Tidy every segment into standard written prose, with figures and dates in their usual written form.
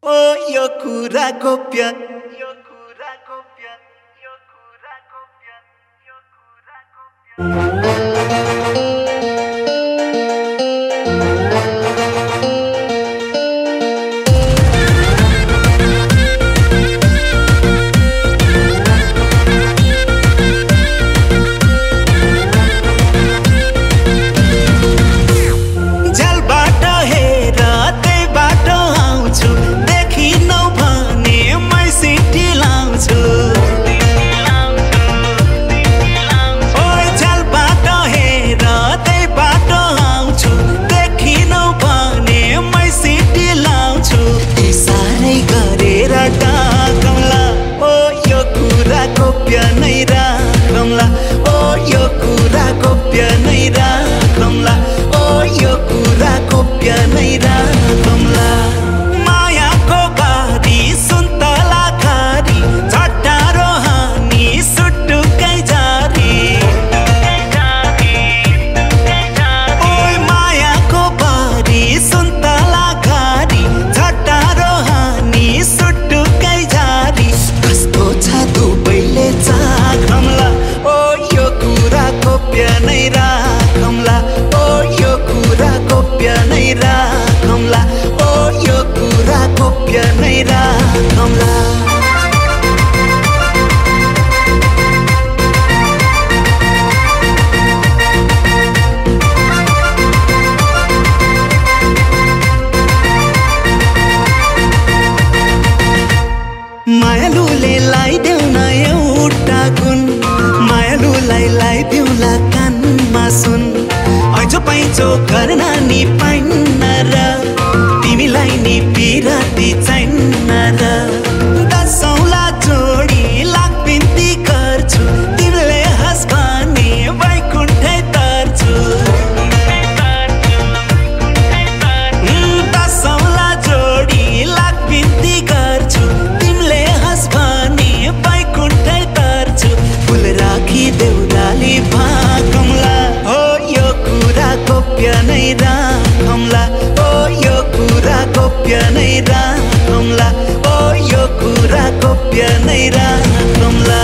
ओ यो कुरा गोप्य मायालुले लाइदेऊ न एउटा गुण मायालुलाई लाइदेऊला कानमा सुन ऐजो पैजो गर्न नि पाइन्न र तिमीलाई नि पिराती चाहिन्न र दसौँला जोडी लाख बिन्ती गर्छु तिमीले हँस भने वैकुण्ठै तर्छु दसौँला जोडी लाख बिन्ती गर्छु देउराली भागमला हो यो कुरा गोप्य नै राखमला हो यो कुरा गोप्य नै राखमला हो यो कुरा गोप्य नै राखमला।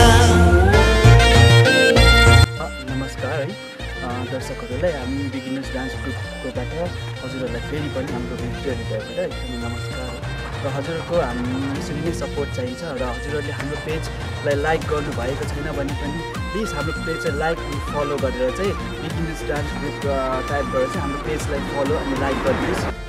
नमस्कार है दर्शकहरूलाई, हामी बिगिनर्स डान्स ग्रुपकोबाट हजुरहरूलाई फेरि पनि हाम्रो भिडियोहरूबाट एकदमै नमस्कार र हजुरहरूको हामी यसरी नै सपोर्ट चाहिन्छ र हजुरहरूले हाम्रो पेजलाई लाइक गर्नुभएको छैन भने पनि प्लिज हाम्रो पेजलाई लाइक अनि फलो गरेर चाहिँ बिगिनर्स डान्स ग्रुप टाइप गरेर चाहिँ हाम्रो पेजलाई फलो अनि लाइक गरिदिनुहोस्।